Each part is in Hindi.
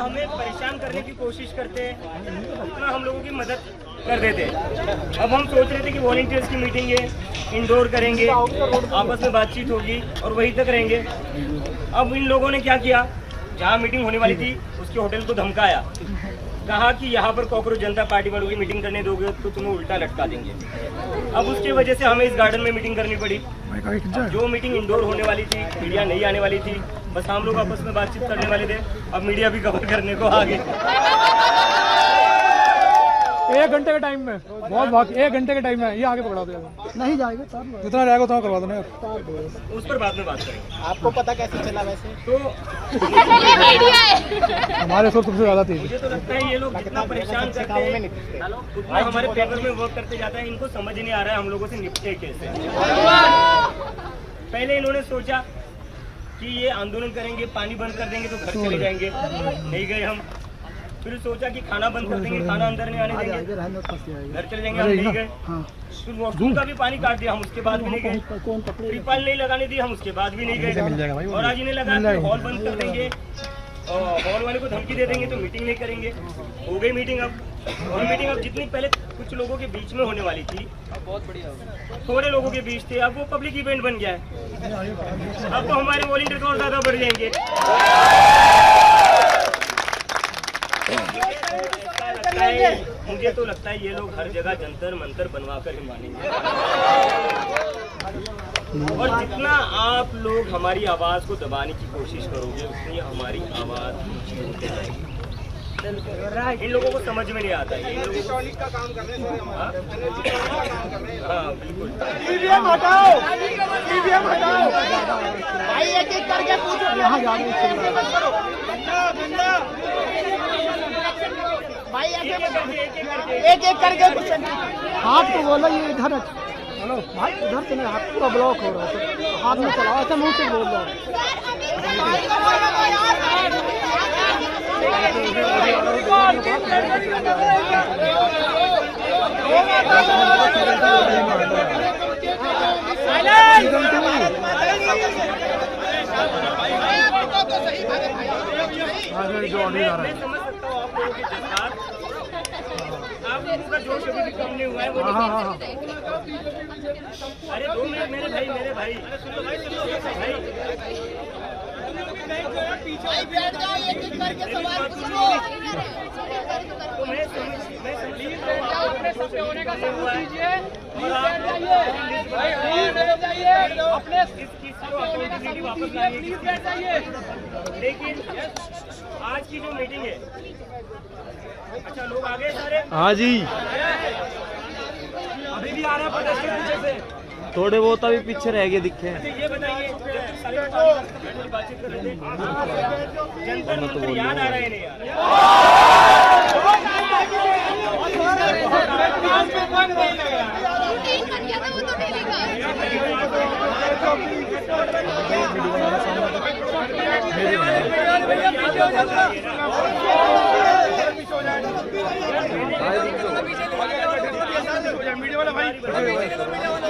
हमें परेशान करने की कोशिश करते हैं उतना हम लोगों की मदद कर देते हैं। अब हम सोच रहे थे कि वॉलंटियर्स की मीटिंग है, इंडोर करेंगे, आपस में बातचीत होगी और वहीं तक रहेंगे। अब इन लोगों ने क्या किया, जहाँ मीटिंग होने वाली थी उसके होटल को धमकाया, कहा कि यहाँ पर कॉकरोच जनता पार्टी वालों की मीटिंग करने दोगे तो तुम्हें उल्टा लटका देंगे। अब उसकी वजह से हमें इस गार्डन में मीटिंग करनी पड़ी। जो मीटिंग इंडोर होने वाली थी, मीडिया नहीं आने वाली थी, बस हम लोग आपस में बातचीत करने वाले थे। अब मीडिया भी कवर करने को आ गए। 1 घंटे के टाइम में बहुत 1 घंटे के टाइम में ये आगे पकड़ा दो। नहीं जाएगा जितना जाएगा उतना करवा दो। उस पर बाद में बात करेंगे। आपको पता कैसे चला वैसे? तो हमारे सबसे ज्यादा थी। मुझे तो लगता है ये लोग जितना परेशान करते हैं उतना हमारे पेपर में वर्क करते जाता है। इनको समझ नहीं आ रहा है हम लोगों से निपटे कैसे। पहले इन्होंने सोचा कि ये आंदोलन करेंगे, पानी बंद कर देंगे तो घर चले जाएंगे, नहीं गए हम। फिर सोचा कि खाना बंद कर देंगे, खाना अंदर नहीं आने देंगे, घर चले जाएंगे, हम नहीं गए। फिर वॉशरूम का भी पानी काट दिया, हम उसके बाद भी नहीं गए। ट्रिपल नहीं लगाने दी, हम उसके बाद भी नहीं गए। और आज इन्हें लगा कि हॉल बंद कर देंगे, हॉल वाले को धमकी दे देंगे तो मीटिंग नहीं करेंगे। हो गई मीटिंग अब। और मीटिंग अब जितनी पहले कुछ लोगों के बीच में होने वाली थी, बहुत बढ़िया थोड़े लोगों के बीच थे, अब वो पब्लिक इवेंट बन गया है। अब तो हमारे वॉलंटियर और ज्यादा बढ़ जाएंगे। मुझे तो लगता है ये लोग हर जगह जंतर मंतर बनवा कर ही मानेंगे। और जितना आप लोग हमारी आवाज को दबाने की कोशिश करोगे उतनी हमारी आवाज ऊंची होती जाएगी। इन लोगों को समझ में नहीं आता है। इन लोगों को का काम कर रहे हैं। हाँ बिल्कुल। ईवीएम हटाओ, ईवीएम हटाओ भाई, एक एक करके पूछो। यहाँ भाई एक एक करके हाथ तो बोलो, ये इधर हेलो भाई, इधर से हाथ पूरा ब्लॉक हो रहा है, हाथ में चलाओ, ऐसा मुंह से बोल रहा आप लोगों का जोश अभी भी कम नहीं हुआ है। अरे 2 मिनट मेरे भाई भाई बैठ जाओ, एक एक करके सवाल पूछो। तो मैं अपने सबसे होने का सबूत दीजिए। अपने वापस लाइए। लेकिन आज की जो मीटिंग है, अच्छा लोग आ गए सारे? हाँ जी, अभी भी आ रहे हैं प्रदेश के पीछे से, थोड़े बहुत अभी पीछे रह गए दिखे। ये बताइए, बातचीत कर रहे थे, जंतर मंतर याद आ रहा है नहीं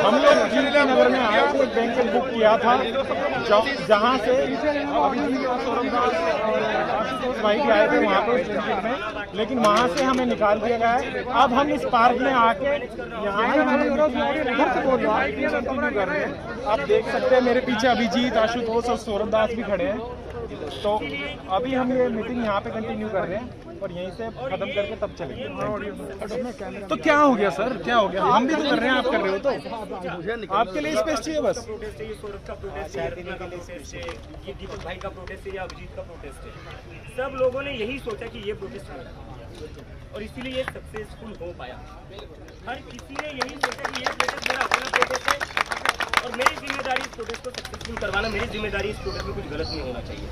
हम लोग जिले नगर में आए थे, बैंक बुक किया था, जहाँ से अभिजीत और सौरभदास भाई भी आए थे वहाँ पे उस डिस्ट्रिक्ट में, लेकिन वहाँ से हमें निकाल दिया गया है। अब हम इस पार्क में आके यहाँ इधर से बोल रहे हैं। आप देख सकते हैं मेरे पीछे अभिजीत, आशुतोष और सौरभदास भी खड़े हैं। तो अभी हम ये मीटिंग यहाँ पे कंटिन्यू कर रहे हैं और यहीं से खत्म करके तब चलेंगे। तो क्या हो गया सर, क्या हो गया? हम भी तो कर रहे हैं, आप कर रहे हो तो आपके लिए स्पेस चाहिए बस। प्रोटेस्ट है, ये सौरभ का प्रोटेस्ट है, रत्ना का प्रोटेस्ट है, ये दीपक भाई का प्रोटेस्ट है या अभिजीत का प्रोटेस्ट है। सब लोगों ने यही सोचा कि ये प्रोटेस्ट होगा और इसीलिए ये सक्सेसफुल हो पाया। हर किसी ने यही सोचा कि ये प्रोटेस्ट मेरा अपना प्रोटेस्ट है और मेरी जिम्मेदारी इस प्रोटेस्ट को सक्सेसफुल करवाना, मेरी जिम्मेदारी इस प्रोटेस्ट में कुछ गलत नहीं होना चाहिए।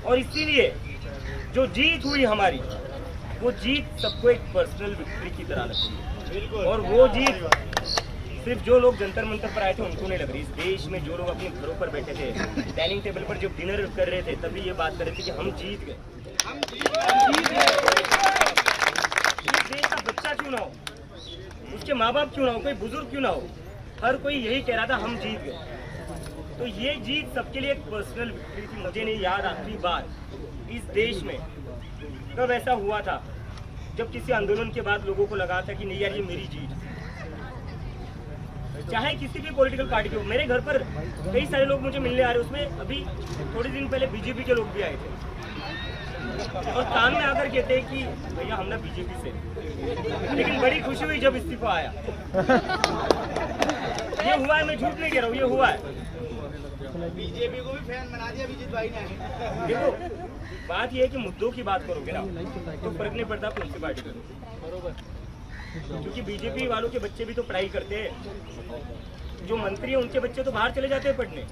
और इसीलिए जो जीत हुई हमारी, वो जीत सबको एक पर्सनल विक्ट्री की तरह लगती है। और वो जीत सिर्फ जो लोग जंतर मंतर पर आए थे उनको नहीं लग रही। इस देश में जो लोग अपने घरों पर बैठे थे, डाइनिंग टेबल पर जब डिनर कर रहे थे, तभी ये बात कर रहे थे कि हम जीत गए। इस देश का बच्चा क्यों ना हो, उसके माँ बाप क्यों ना हो, कोई बुजुर्ग क्यों ना हो, हर कोई यही कह रहा था हम जीत गए। तो ये जीत सबके लिए एक पर्सनल विक्ट्री थी। मुझे नहीं याद आखिरी बार इस देश में कब ऐसा हुआ था जब किसी आंदोलन के बाद लोगों को लगा था कि नहीं यार ये मेरी जीत, चाहे किसी भी पॉलिटिकल पार्टी के हो। मेरे घर पर कई सारे लोग मुझे मिलने आ रहे, उसमें अभी थोड़े दिन पहले बीजेपी के लोग भी आए थे और कान में आकर कहते हैं कि भैया हम ना बीजेपी से, लेकिन बड़ी खुशी हुई जब इस्तीफा आया। ये हुआ है, मैं झूठ नहीं कह रहा हूँ, ये हुआ है। बीजेपी को भी फैन बना दिया बीजेपी भाई ने। देखो बात ये है कि मुद्दों की बात करोगे ना तो फर्क नहीं पड़ता कौन सी पार्टी करो, क्योंकि बीजेपी वालों के बच्चे भी तो पढ़ाई करते हैं, जो मंत्री है उनके बच्चे तो बाहर चले जाते हैं पढ़ने,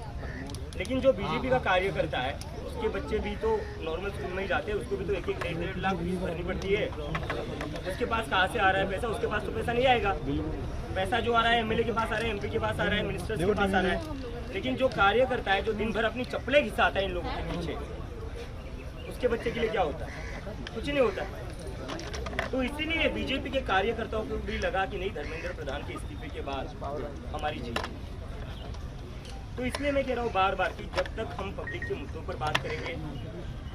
लेकिन जो बीजेपी का कार्य करता है उसके बच्चे भी तो नॉर्मल स्कूल में ही जाते हैं, उसको भी तो 1-1 लाख फीस भरनी पड़ती है। उसके पास कहाँ से आ रहा है पैसा? उसके पास तो पैसा नहीं आएगा। पैसा जो आ रहा है एमएलए के पास आ रहा है, एमपी के पास आ रहा है, मिनिस्टर्स के पास आ रहा है, लेकिन जो कार्य करता है, जो दिन भर अपनी चप्पलें घिसाता है इन लोगों के पीछे, उसके बच्चे के लिए क्या होता है? कुछ नहीं होता। तो इसीलिए बीजेपी के कार्यकर्ताओं को भी लगा कि नहीं, धर्मेंद्र प्रधान के इस्तीफे के बाद हमारी जीत। तो इसलिए मैं कह रहा हूँ बार बार कि जब तक हम पब्लिक के मुद्दों पर बात करेंगे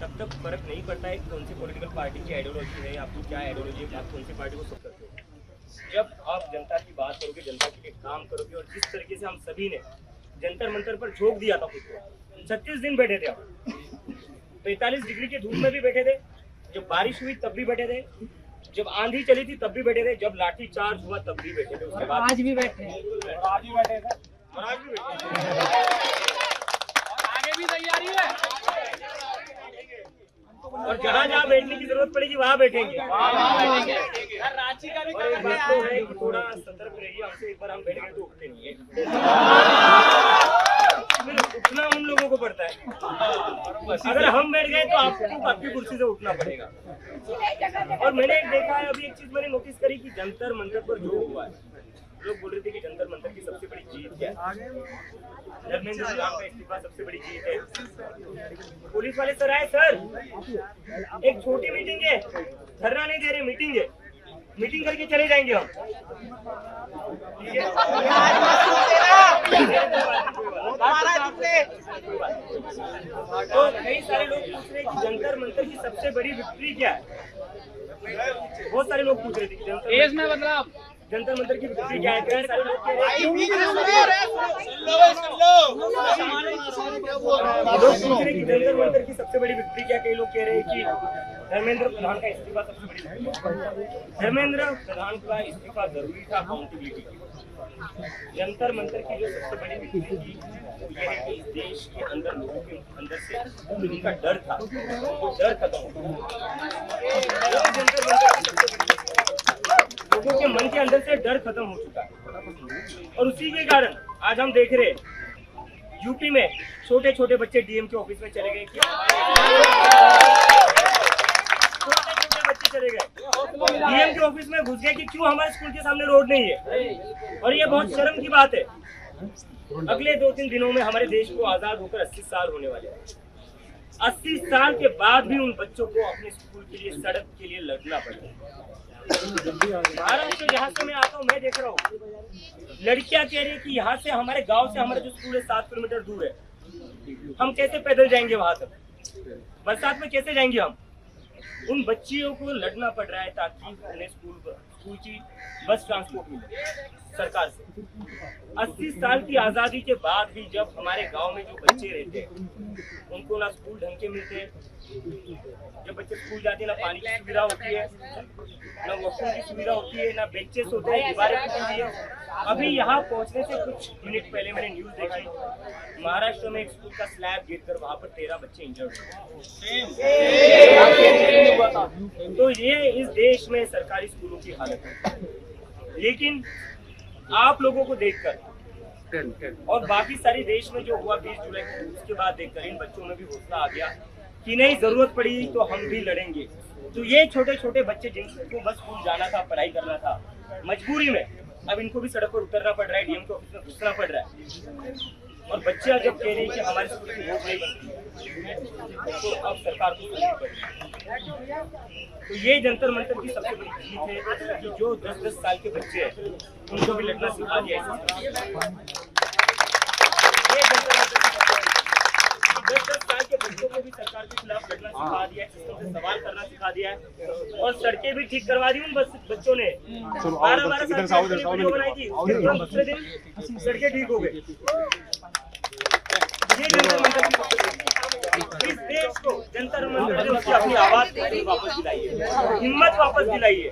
तब तक फर्क नहीं पड़ता है कौन सी पॉलिटिकल पार्टी की आइडियोलॉजी है, आपकी क्या आइडियोलॉजी है, आप कौन सी पार्टी को सपोर्ट करते हो। जब आप जनता की बात करोगे, जनता के लिए काम करोगे, और जिस तरीके से हम सभी ने जंतर मंतर पर झोंक दिया था खुद को, 36 दिन बैठे थे, 45 डिग्री की धूप में भी बैठे थे, जब बारिश हुई तब भी बैठे थे, जब आंधी चली थी तब भी बैठे थे, जब लाठी चार्ज हुआ तब भी बैठे थे, उसके बाद आज भी बैठे हैं, आज भी बैठे थे, और आज भी बैठे, आगे भी तैयारी है, और जहाँ जहाँ बैठने की जरूरत पड़ेगी वहाँ बैठेंगे। रांची का भी एक बात तो है कि थोड़ा सतर्क रहिए, हमसे एक बार हम बैठ गए तो उठते नहीं है, उठना उन लोगों को पड़ता है। अगर हम बैठ गए तो आपको आपकी कुर्सी से उठना पड़ेगा। और मैंने एक देखा है, अभी एक चीज मैंने नोटिस करी कि जंतर मंतर पर जो हुआ है, लोग बोल रहे थे कि जंतर मंतर की सबसे बड़ी जीत क्या है, धर्मेंद्र प्रधान का इस्तीफा सबसे बड़ी जीत है। पुलिस वाले सर आए, सर एक छोटी मीटिंग है, धरना नहीं दे रहे, मीटिंग है, मीटिंग करके चले जाएंगे हम। तो कई सारे लोग पूछ रहे कि जंतर मंतर की सबसे बड़ी विक्ट्री क्या है, बहुत सारे लोग पूछ रहे थे जंतर मंतर की विक्ट्री क्या है। कई सारे लोग कह रहे हैं कि जंतर मंतर की सबसे बड़ी विक्ट्री क्या, कई लोग कह रहे हैं कि धर्मेंद्र प्रधान का इस्तीफा सबसे बड़ी विक्ट्री। धर्मेंद्र प्रधान का इस्तीफा जरूरी था अकाउंटेबिलिटी। जंतर मंतर की जो सबसे बड़ी विक्ट्री थी वो ये है कि इस देश के अंदर लोगों के अंदर से उनका डर था, वो डर खत्म हो गया। जंतर मंतर की सबसे बड़ी लोगों के मन के अंदर से डर खत्म हो चुका है, और उसी के कारण आज हम देख रहे हैं यूपी में छोटे छोटे बच्चे डीएम के ऑफिस में चले गए, छोटे छोटे बच्चे चले गए डीएम के ऑफिस में, घुस गए कि क्यों हमारे स्कूल के सामने रोड नहीं है। और ये बहुत शर्म की बात है। अगले 2-3 दिनों में हमारे देश को आजाद होकर 80 साल होने वाले हैं। 80 साल के बाद भी उन बच्चों को अपने स्कूल के लिए, सड़क के लिए लड़ना पड़ता है। महाराष्ट्र जहाँ से मैं आता हूँ, मैं देख रहा हूँ लड़कियां कह रही है कि यहाँ से, हमारे गांव से हमारा जो स्कूल है 7 किलोमीटर दूर है, हम कैसे पैदल जाएंगे वहां तक, बरसात में कैसे जाएंगे हम। उन बच्चियों को लड़ना पड़ रहा है ताकि उन्हें स्कूल की बस ट्रांसपोर्ट मिले सरकार से। 80 साल की आज़ादी के बाद भी जब हमारे गांव में जो बच्चे रहते हैं उनको ना स्कूल ढंग के मिलते हैं, जब बच्चे स्कूल जाते हैं ना पानी की सुविधा होती है, ना वॉशरूम की सुविधा होती है, ना बेंचेस होते हैं, दीवारें होती है। अभी यहाँ पहुँचने से कुछ मिनट पहले मैंने न्यूज़ देखी, महाराष्ट्र में एक स्कूल का स्लैब गिरकर वहाँ पर 13 बच्चे इंजर्ड हुए। तो ये इस देश में सरकारी स्कूलों की हालत है। लेकिन आप लोगों को देखकर और बाकी सारे देश में जो हुआ 20 जुलाई को, उसके बाद देखकर इन बच्चों में भी हौसला आ गया कि नहीं, जरूरत पड़ी तो हम भी लड़ेंगे। तो ये छोटे छोटे बच्चे जिनको बस स्कूल जाना था, पढ़ाई करना था, मजबूरी में अब इनको भी सड़क पर उतरना पड़ रहा है, डीएम के ऑफिस में घुसना पड़ रहा है। और बच्चे जब कह रहे हैं कि हमारे स्कूल की वोट नहीं बनती, तो अब सरकार को सुननी पड़ेगी। तो ये जंतर मंतर की सबसे बड़ी जीत है कि जो 10-10 साल के बच्चे हैं उनको भी लड़ना सिखा दिया है। ये जंतर मंतर 10-10 साल के बच्चे बच्चों को भी सरकार के खिलाफ लड़ना सिखा दिया है, सिस्टम से सवाल करना सिखा दिया है, और सड़कें भी ठीक करवा दी उन बच्चों ने। 12-12 साल की वीडियो बनाई थी, दूसरे दिन सड़कें ठीक हो गई। ये जंतर मंतर इस देश को जंतर मंतर ने उसकी अपनी आवाज वापस दिलाई है, हिम्मत वापस दिलाई है,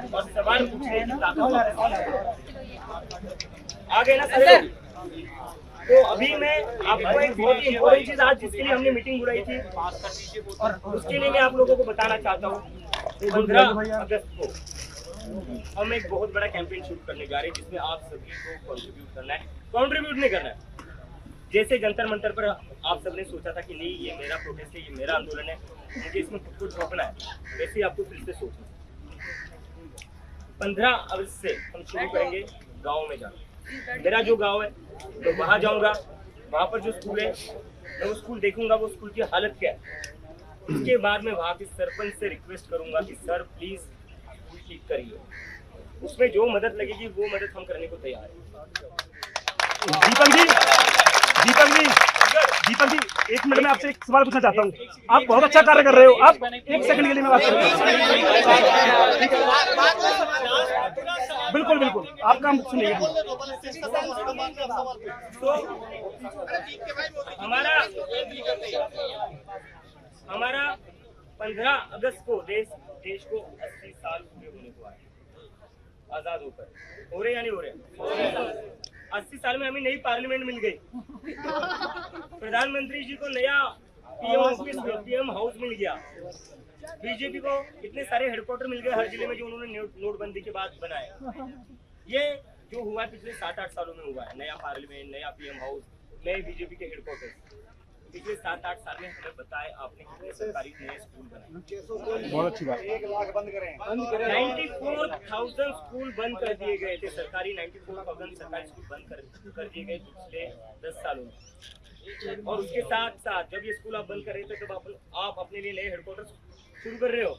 और सवाल पूछने की ताकत आ गए ना सर। तो अभी मैं आपको एक बहुत ही इम्पोर्टेंट चीज आज जिसके लिए हमने मीटिंग बुलाई थी, और उसके लिए मैं आप लोगों को बताना चाहता हूँ 15 अगस्त को हम एक बहुत बड़ा कैंपेन शुरू करने जा रहे हैं, जिसमें आप सभी को कंट्रीब्यूट करना है। कंट्रीब्यूट नहीं करना है जैसे जंतर मंतर पर आप सबने सोचा था कि नहीं ये मेरा प्रोटेस्ट है, ये मेरा आंदोलन है, मुझे इसमें कुछ रोकना है, वैसे ही आपको फिर से सोचना है। 15 अगस्त से हम शुरू करेंगे गाँव में जाना। मेरा जो गाँव है तो वहाँ जाऊँगा, वहाँ पर जो स्कूल है मैं वो स्कूल देखूंगा, वो स्कूल की हालत क्या है। उसके बाद में वहाँ के सरपंच से रिक्वेस्ट करूंगा कि सर प्लीज स्कूल ठीक करिए, उसमें जो मदद लगेगी वो मदद हम करने को तैयार हैं। दीपक जी, एक मिनट में आपसे एक सवाल पूछना चाहता हूँ। आप बहुत अच्छा कार्य कर रहे हो, आप एक सेकंड के लिए मैं बात करूँ। बिल्कुल बिल्कुल, आपका हम सुनिए। तो हमारा 15 अगस्त को देश को 80 साल पूरे होने को आए, आजाद होकर। हो रहे या नहीं हो रहे? 80 साल में हमें नई पार्लियामेंट मिल गई, प्रधानमंत्री जी को नया पीएम हाउस मिल गया, बीजेपी को इतने सारे हेडक्वार्टर मिल गए हर जिले में जो उन्होंने नोटबंदी के बाद बनाए। ये जो हुआ है पिछले 7-8 सालों में हुआ है, नया पार्लियामेंट, नया पीएम हाउस, नए बीजेपी के हेडक्वार्टर। पिछले 7-8 साल में हमें बताए आपने कितने सरकारी नए स्कूल बनाए। बहुत अच्छी बात। 94,000 स्कूल बंद कर दिए गए थे, सरकारी 94,000 सरकारी स्कूल बंद कर दिए गए पिछले 10 सालों में। और उसके साथ साथ जब ये स्कूल आप बंद कर रहे थे तब आप अपने लिए नए हेडक्वार्टर शुरू कर रहे हो,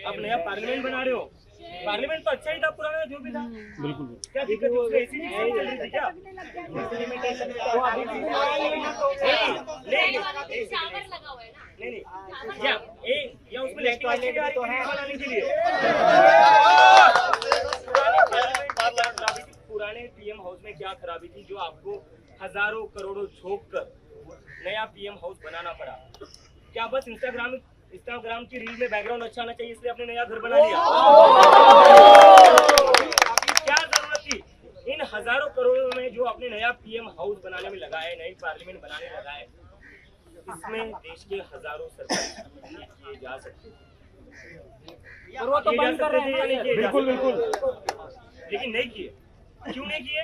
आप नया पार्लियामेंट बना रहे हो। पार्लियामेंट तो अच्छा ही था, पुराना जो भी था। बिल्कुल। क्या दिक्कत है? ऐसी नहीं चल रही थी क्या? नहीं या उसमें इलेक्ट्रिक तो है बनाने के लिए। पुराने पीएम हाउस में क्या खराबी थी जो आपको हजारों करोड़ों झोंक कर नया पीएम हाउस बनाना पड़ा? क्या बस इंस्टाग्राम की रील में बैकग्राउंड अच्छा आना चाहिए इसलिए आपने नया घर बना लिया? आपकी क्या जरूरत थी? इन हजारों करोड़ों में जो आपने नया पीएम हाउस बनाने में लगाए, नई पार्लियामेंट बनाने में लगाए, इसमें देश के हजारों सरकारी किए जा सकते थे। और वो तो बंद कर रहे हैं। बिल्कुल लेकिन नहीं किए। क्यों नहीं किए?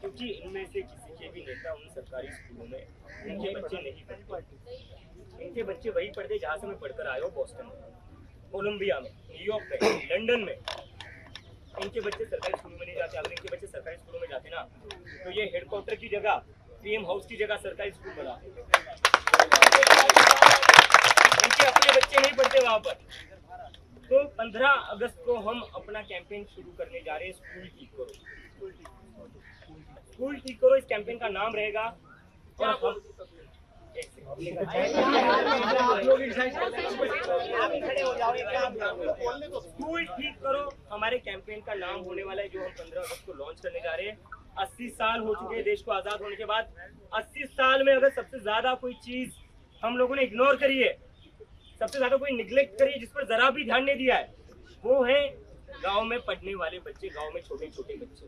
क्योंकि इनमें से किसी के भी नेता उन सरकारी स्कूलों में उनके बच्चे नहीं पढ़ते। इनके बच्चे वही पढ़ते जहाँ से मैं पढ़कर आया हूँ, बॉस्टन में, कोलंबिया में, न्यूयॉर्क में, लंदन में। इनके बच्चे सरकारी स्कूलों में नहीं जाते। अगर इनके बच्चे सरकारी स्कूलों में जाते ना तो ये हेडक्वार्टर की जगह, पीएम हाउस की जगह सरकारी स्कूल बना। इनके अपने बच्चे नहीं पढ़ते वहां पर। तो 15 अगस्त को हम अपना कैंपेन शुरू करने जा रहे हैं, स्कूल ठीक करो। स्कूल ठीक करो इस कैंपेन का नाम रहेगा। और हम स्कूल ठीक करो हमारे कैंपेन का नाम होने वाला है, जो हम 15 अगस्त को लॉन्च करने जा रहे हैं। 80 साल हो चुके हैं देश को आजाद होने के बाद। 80 साल में अगर सबसे ज्यादा कोई चीज हम लोगों ने इग्नोर करी है, सबसे ज्यादा कोई निग्लेक्ट करी है, जिस पर जरा भी ध्यान नहीं दिया है, वो है गांव में पढ़ने वाले बच्चे, गांव में छोटे छोटे बच्चे।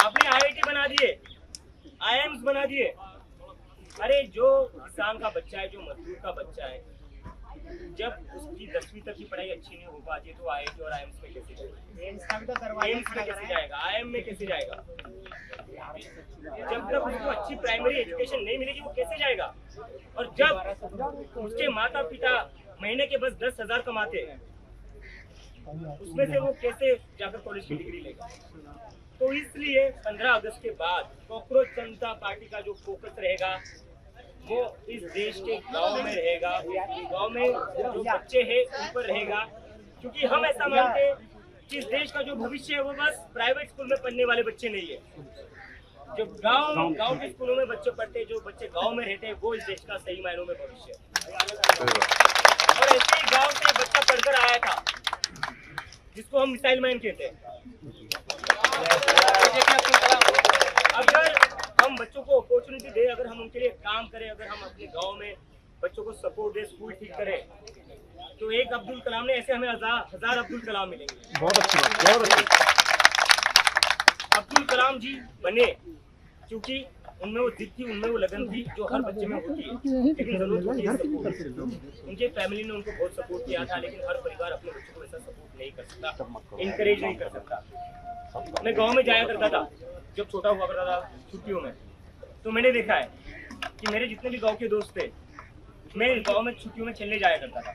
आपने आईआईटी बना दिए, आईएम्स बना दिए। अरे जो किसान का बच्चा है, जो मजदूर का बच्चा है, जब उसकी 10वीं तक की पढ़ाई अच्छी नहीं हो पाती है तो आईआईटी और आईएम्स में कैसे जाएगा? एम्स में कैसे जाएगा? आईएम में कैसे जाएगा? जब तक उसको अच्छी प्राइमरी एजुकेशन नहीं मिलेगी वो कैसे जाएगा? और जब उसके माता पिता महीने के बस 10,000 कमाते हैं, उसमें से वो कैसे जाकर कॉलेज की डिग्री लेगा? तो इसलिए 15 अगस्त के बाद कॉकरोच जनता पार्टी का जो फोकस रहेगा वो इस देश के गांव में रहेगा, गांव में जो बच्चे हैं उन पर रहेगा। क्योंकि हम ऐसा मानते हैं कि इस देश का जो भविष्य है वो बस प्राइवेट स्कूल में पढ़ने वाले बच्चे नहीं है। जो गांव के स्कूलों में बच्चे पढ़ते हैं, जो बच्चे गांव में रहते हैं, वो इस देश का सही मायनों में भविष्य है। और ऐसे ही गांव से बच्चा पढ़कर आया था जिसको हम मिसाइल मैन कहते हैं। अगर हम बच्चों को अपॉर्चुनिटी दे, अगर हम उनके लिए काम करें, अगर हम अपने गांव में बच्चों को सपोर्ट दे, स्कूल ठीक करें, तो एक अब्दुल कलाम ने ऐसे हमें हजार अब्दुल कलाम मिलेंगे। बहुत अच्छी बात, बहुत अच्छी। अब्दुल कलाम जी बने क्योंकि उनमें वो जिद थी, उनमें वो लगन थी जो हर बच्चे में होती है, लेकिन जरूरत होती है सपोर्ट की। उनके फैमिली ने उनको बहुत सपोर्ट किया था, लेकिन हर परिवार अपने बच्चों को ऐसा सपोर्ट नहीं कर सकता, इनकरेज नहीं कर सकता। मैं गांव में जाया करता था जब छोटा हुआ करता था छुट्टियों में, तो मैंने देखा है कि मेरे जितने भी गाँव के दोस्त थे, मैं गाँव में छुट्टियों में खेलने जाया करता था।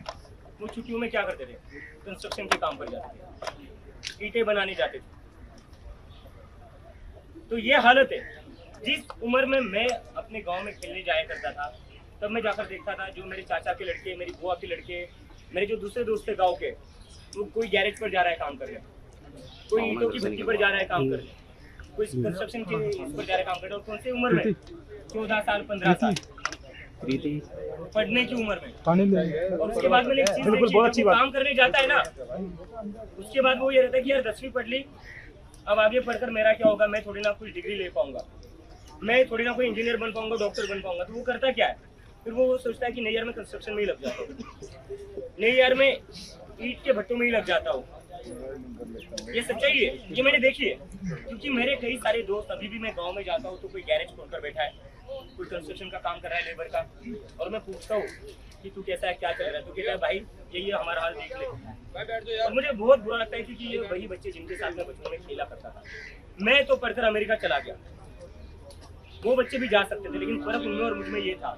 वो छुट्टियों में क्या करते थे? कंस्ट्रक्शन के काम पर जाते थे, ईंटें बनाने जाते थे। तो ये हालत है। जिस उम्र में मैं अपने गांव में खेलने जाया करता था, तब मैं जाकर देखता था जो मेरे चाचा के लड़के, मेरी बुआ के लड़के, मेरे जो दूसरे दोस्त थे गांव के, वो कोई गैरेज पर जा रहा है काम करने, कोई ईंटों की भट्टी पर जा रहा है काम करने, कोई कंस्ट्रक्शन के इस पर जा रहा है काम करने। और कौन सी उम्र में? 14 साल 15 साल पढ़ने की उम्र में। और उसके बाद मैंने एक चीज देखी, जब वो काम करने जाता है ना, उसके बाद वो ये रहता है कि यार 10वीं पढ़ ली, अब आगे पढ़कर मेरा क्या होगा, मैं थोड़ी ना कोई डिग्री ले पाऊंगा, मैं थोड़ी ना कोई इंजीनियर बन पाऊंगा, डॉक्टर बन पाऊंगा। तो वो करता क्या है, फिर वो सोचता है कि नहीं यार मैं कंस्ट्रक्शन में ही लग जाता हूँ, नहीं यार मैं ईंट के भट्टों में ही लग जाता हूँ। ये सच्चाई है, ये मैंने देखी है, क्योंकि मेरे कई सारे दोस्त, अभी भी मैं गाँव में जाता हूँ तो कोई गैरेज खोलकर बैठा है, कोई कंस्ट्रक्शन का काम कर रहा है लेबर का, और मैं पूछता हूँ कि तू कैसा है, क्या चल रहा है, तो कहता है भाई यही हमारा हाल, देख ले। और मुझे बहुत बुरा लगता है क्योंकि ये वही बच्चे जिनके साथ मैं बचपन में खेला करता था। मैं तो पढ़कर अमेरिका चला गया, वो बच्चे भी जा सकते थे, लेकिन फर्क उनमें और मुझमें ये था,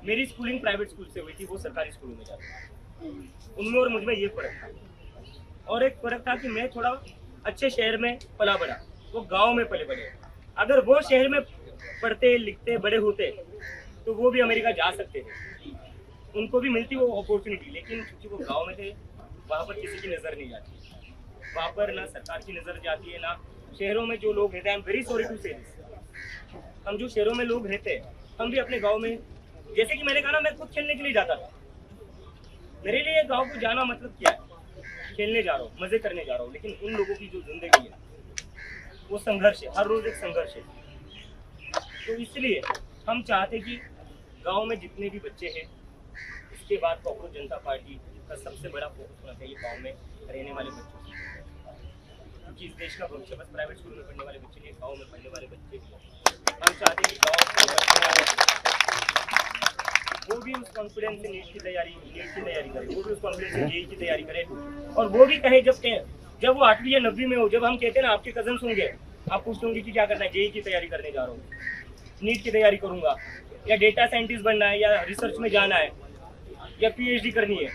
मेरी स्कूलिंग प्राइवेट स्कूल से हुई थी, वो सरकारी स्कूलों में जाते। उनमें और मुझमें ये फर्क था। और एक फर्क था कि मैं थोड़ा अच्छे शहर में पला बड़ा, वो गाँव में पले बड़े। अगर वो शहर में पढ़ते लिखते बड़े होते तो वो भी अमेरिका जा सकते थे, उनको भी मिलती वो अपॉर्चुनिटी, लेकिन क्योंकि वो गांव में थे, वहाँ पर किसी की नज़र नहीं जाती, वहाँ पर ना सरकार की नज़र जाती है, ना शहरों में जो लोग रहते हैं। I am very sorry to say this, हम जो शहरों में लोग रहते हैं, हम भी अपने गाँव में, जैसे कि मैंने कहा ना, मैं खुद खेलने के लिए जाता था। मेरे लिए गाँव को जाना मतलब क्या है, खेलने जा रहा हूँ, मजे करने जा रहा हूँ, लेकिन उन लोगों की जो जिंदगी है वो संघर्ष है, हर रोज एक संघर्ष है। तो इसलिए हम चाहते कि गांव में जितने भी बच्चे हैं, इसके बाद कांग्रेस जनता पार्टी का सबसे बड़ा फोकस होना चाहिए गांव में रहने वाले बच्चों की, क्योंकि इस देश का भविष्य बस प्राइवेट स्कूल में पढ़ने वाले बच्चे नहीं, गाँव में पढ़ने वाले बच्चे भी। हम चाहते हैं कि गाँव वो भी उस कॉन्फिडेंस से नीट की तैयारी करे, वो भी उस कॉन्फिडेंस से जेईई की तैयारी करे, और वो भी कहे जब वो 8वीं या 9वीं में हो, जब हम कहते हैं ना आपके कजन होंगे, आप पूछते होंगे कि क्या करना है, जेईई की तैयारी करने जा रहा हूँ, नीट की तैयारी करूंगा, या डेटा साइंटिस्ट बनना है, या रिसर्च में जाना है, या पीएचडी करनी है।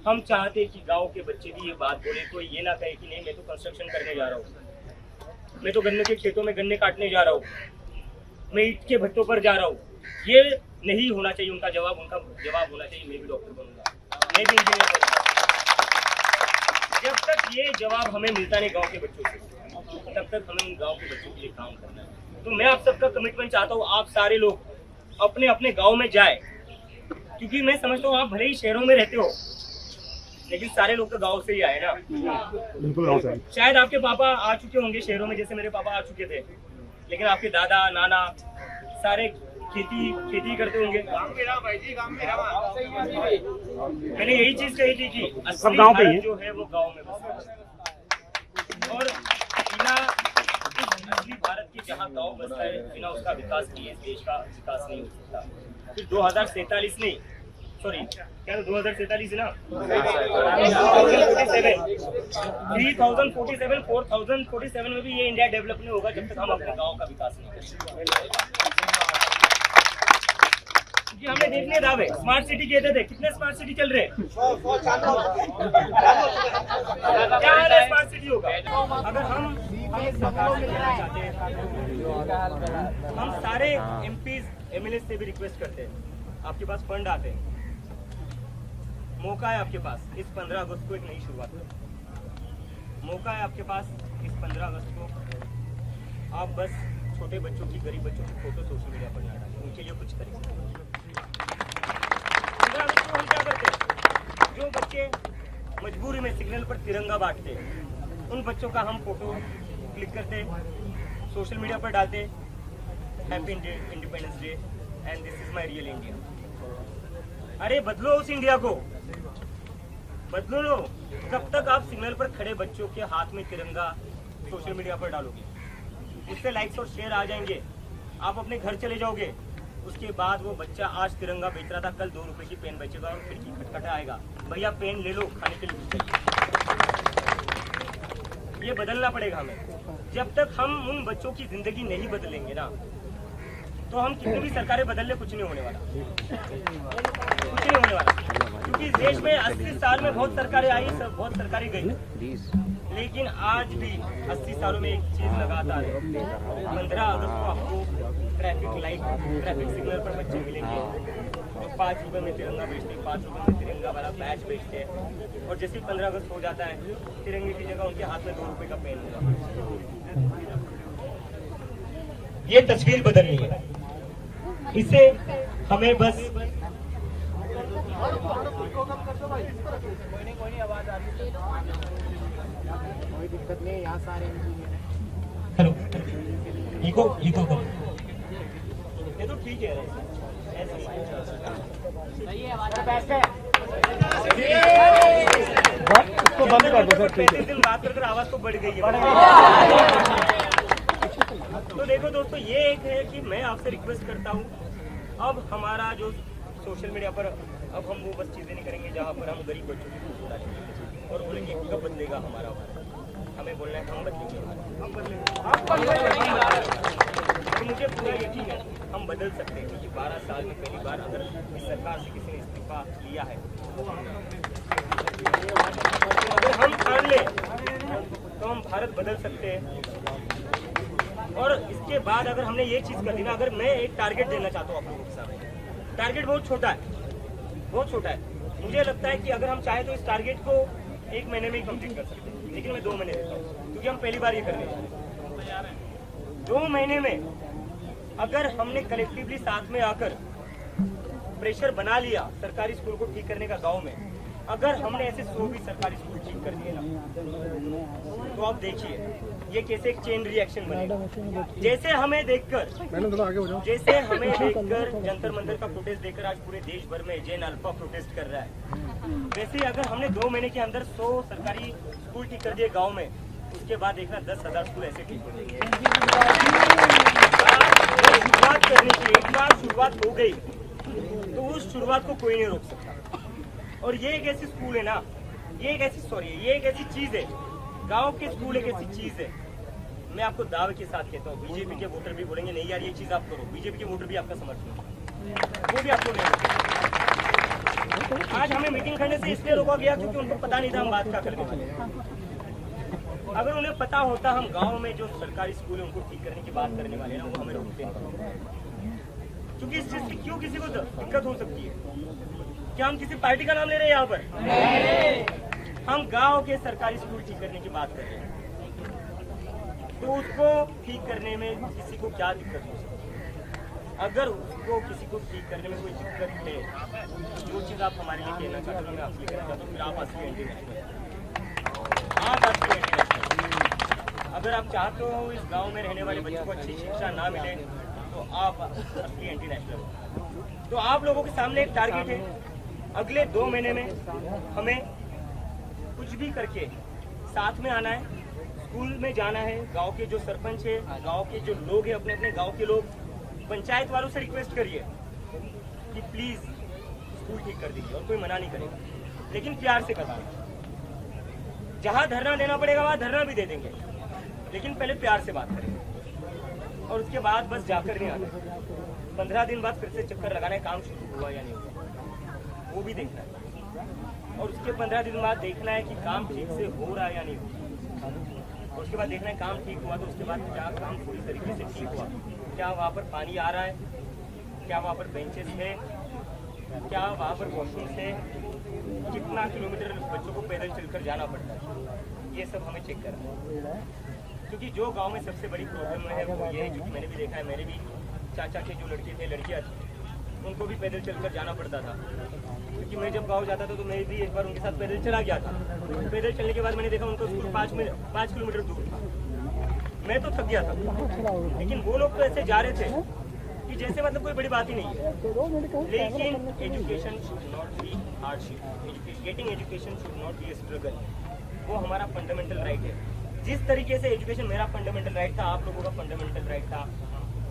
हम चाहते हैं कि गांव के बच्चे भी ये बात बोले, कोई ये ना कहे कि नहीं मैं तो कंस्ट्रक्शन करने जा रहा हूँ, मैं तो गन्ने के खेतों में गन्ने काटने जा रहा हूँ, मैं ईंट के भट्टों पर जा रहा हूँ। ये नहीं होना चाहिए उनका जवाब होना चाहिए मैं भी डॉक्टर बनूंगा, मैं भी इंजीनियर बनूंगा। जब तक ये जवाब हमें मिलता नहीं गाँव के बच्चों से, तब तक हमें उन गाँव के बच्चों के लिए काम करना है। तो मैं आप सबका कमिटमेंट चाहता हूँ, आप सारे लोग अपने अपने गांव में जाए, क्योंकि मैं समझता हूँ आप भले ही शहरों में रहते हो, लेकिन सारे लोग तो गांव से ही आए ना। बिल्कुल। शायद आपके पापा आ चुके होंगे शहरों में, जैसे मेरे पापा आ चुके थे, लेकिन आपके दादा नाना सारे खेती करते होंगे। मैंने यही चीज कही थी कि असली भारत जो है वो गाँव में बसा है, और असली भारत की जहाँ गाँव बसता है, बिना उसका विकास किए इस देश का विकास नहीं हो सकता। फिर 2047 नहीं, सॉरी क्या 2047 है ना, 3047 4047 में भी ये इंडिया डेवलप नहीं होगा जब तक हम अपने गाँव का विकास नहीं करेंगे। क्योंकि हमने देखने दावे स्मार्ट सिटी कहते थे, कितने स्मार्ट सिटी चल रहे हैं, क्या हाल है स्मार्ट सिटी होगा। अगर हम चाहते हैं, हम सारे एमपीज एमएलए से भी रिक्वेस्ट करते हैं, आपके पास फंड आते हैं, मौका है आपके पास इस 15 अगस्त को एक नई शुरुआत करें, मौका है आपके पास इस 15 अगस्त को, आप बस छोटे बच्चों की, गरीब बच्चों की फोटो सोशल मीडिया पर ना डालें, उनके लिए कुछ करें। 15 अगस्त को हम क्या करते हैं? जो बच्चे मजबूरी में सिग्नल पर तिरंगा बांटते हैं, उन बच्चों का हम फोटो क्लिक करते, सोशल मीडिया पर डालते, happy independence day and this is my real India. अरे बदलो उस इंडिया को, बदलो लो। कब तक आप सिग्नल पर खड़े बच्चों के हाथ में तिरंगा सोशल मीडिया पर डालोगे? उससे लाइक्स और शेयर आ जाएंगे, आप अपने घर चले जाओगे। उसके बाद वो बच्चा आज तिरंगा बेच रहा था, कल 2 रुपए की पेन बेचेगा और खिड़की खटखटा आएगा, भैया पेन ले लो, खाने के लिए चाहिए। ये बदलना पड़ेगा हमें। जब तक हम उन बच्चों की जिंदगी नहीं बदलेंगे ना, तो हम कितनी भी सरकारें बदल ले, कुछ नहीं होने वाला, कुछ नहीं होने वाला। क्योंकि इस देश में 80 साल में बहुत सरकारें आई, सब बहुत सरकारें गई, लेकिन आज भी 80 सालों में एक चीज लगातार है। 15 अगस्त को आपको ट्रैफिक लाइट, ट्रैफिक सिग्नल पर बच्चे मिलेंगे जो 5 रुपए में तिरंगा बेचते हैं, 5 रुपए में तिरंगा वाला बैच बेचते हैं, और जैसे 15 अगस्त हो जाता है, तिरंगे की जगह उनके हाथ में 2 रुपए का पेन होगा। ये तस्वीर बदलनी है, इसे हमें बस कोई दिक्कत नहीं, यहाँ सारे हेलो इको करो, ये तो ठीक है, ऐसे सही है। इसको बंद कर दो सर, ठीक है। 35 दिन बात कर आवाज तो बढ़ गई है। तो देखो दोस्तों, ये एक है कि मैं आपसे रिक्वेस्ट करता हूँ, अब हमारा जो सोशल मीडिया पर अब हम वो बस चीजें नहीं करेंगे जहाँ पर हम गरीब बच्चों की फोटो डालेंगे और बोलेंगे कब बदलेगा हमारा भारत। हमें बोलना है हम बदलेंगे, तो मुझे पूरा यकीन है हम बदल सकते हैं। क्योंकि 12 साल में पहली बार अगर इस सरकार से किसी ने इस्तीफा लिया है, अगर हम ठान लें तो हम भारत बदल सकते हैं। और इसके बाद अगर हमने ये चीज कर दी ना, अगर मैं एक टारगेट देना चाहता हूँ आप लोगों के सामने, टारगेट बहुत छोटा है, बहुत छोटा है। मुझे लगता है कि अगर हम चाहे तो इस टारगेट को 1 महीने में ही कंप्लीट कर सकते हैं, लेकिन मैं 2 महीने देता हूँ, क्योंकि हम पहली बार ये कर रहे हैं। 2 महीने में अगर हमने कलेक्टिवली साथ में आकर प्रेशर बना लिया सरकारी स्कूल को ठीक करने का गांव में, अगर हमने ऐसे 100 भी सरकारी स्कूल ठीक कर दिए ना, तो आप देखिए ये कैसे एक चेन रिएक्शन बनेगा। जैसे हमें देखकर जंतर मंतर का प्रोटेस्ट देखकर आज पूरे देश भर में जैन अल्फा प्रोटेस्ट कर रहा है, वैसे अगर हमने 2 महीने के अंदर 100 सरकारी स्कूल ठीक कर दिए गांव में, उसके बाद देखना 10,000 स्कूल ऐसे ठीक हो जाएंगे। शुरुआत करनी चाहिए, एक बार शुरुआत हो गई तो उस शुरुआत को कोई नहीं रोक सकता। और ये एक ऐसी स्कूल है ना, ये एक ऐसी चीज है, गांव के स्कूल एक ऐसी चीज है, मैं आपको दावे के साथ कहता हूँ, बीजेपी के वोटर भी बोलेंगे नहीं यार ये चीज आप करो, बीजेपी के वोटर भी आपका समर्थन, वो भी आपको नहीं। आज हमें मीटिंग करने से इसलिए रोका गया क्योंकि उनको पता नहीं था हम बात क्या करने वाले। अगर उन्हें पता होता हम गाँव में जो सरकारी स्कूल है उनको ठीक करने की बात करने वाले ना, वो हमें रोकते हैं। क्योंकि इस चीज की क्यों किसी को दिक्कत हो सकती है? क्या हम किसी पार्टी का नाम ले रहे हैं यहाँ पर? हम गांव के सरकारी स्कूल ठीक करने की बात कर रहे हैं, तो उसको ठीक करने में किसी को क्या दिक्कत हो सकती है? अगर उसको किसी को ठीक करने में कोई दिक्कत है, जो चीज आप हमारे लिए कहना चाहते हो मैं आपसे कहना चाहता हूँ, फिर आप असली एंटी नेशनल, आप असली एंटी नेशनल। अगर आप चाहते हो इस गाँव में रहने वाले बच्चों को अच्छी शिक्षा ना मिले, तो आप असली एंटी नेशनल। तो आप लोगों के सामने एक टारगेट है, अगले 2 महीने में हमें कुछ भी करके साथ में आना है, स्कूल में जाना है। गांव के जो सरपंच है, गांव के जो लोग हैं, अपने अपने गांव के लोग, पंचायत वालों से रिक्वेस्ट करिए कि प्लीज स्कूल ठीक कर दीजिए, और कोई मना नहीं करेगा, लेकिन प्यार से करवाएं। जहां धरना देना पड़ेगा वहां धरना भी दे देंगे, लेकिन पहले प्यार से बात करेंगे। और उसके बाद बस जाकर नहीं आना, 15 दिन बाद फिर से चक्कर लगाना है काम शुरू हुआ या नहीं हुआ, वो भी देखना है। और उसके 15 दिन बाद देखना है कि काम ठीक से हो रहा है या नहीं हो रहा। और उसके बाद देखना है काम ठीक हुआ तो उसके बाद क्या काम पूरी तरीके से ठीक हुआ, क्या वहाँ पर पानी आ रहा है, क्या वहाँ पर बेंचेस है, क्या वहाँ पर वॉशरूम है, कितना किलोमीटर बच्चों को पैदल चलकर जाना पड़ता है, ये सब हमें चेक करना है। क्योंकि जो गांव में सबसे बड़ी प्रॉब्लम है वो ये है, क्योंकि मैंने भी देखा है, मेरे भी चाचा के जो लड़के थे लड़कियाँ थी, उनको भी पैदल चलकर जाना पड़ता था। क्योंकि मैं जब गांव जाता था तो मैं भी एक बार उनके साथ पैदल चला गया था। पैदल चलने के बाद मैंने देखा उनको स्कूल 5 किलोमीटर दूर था। मैं तो थक गया था, लेकिन वो लोग तो ऐसे जा रहे थे कि जैसे मतलब कोई बड़ी बात ही नहीं है। लेकिन education should not be hardship, getting education should not be A struggle. वो हमारा फंडामेंटल राइट है। जिस तरीके से एजुकेशन मेरा फंडामेंटल राइट था, आप लोगों का फंडामेंटल राइट था,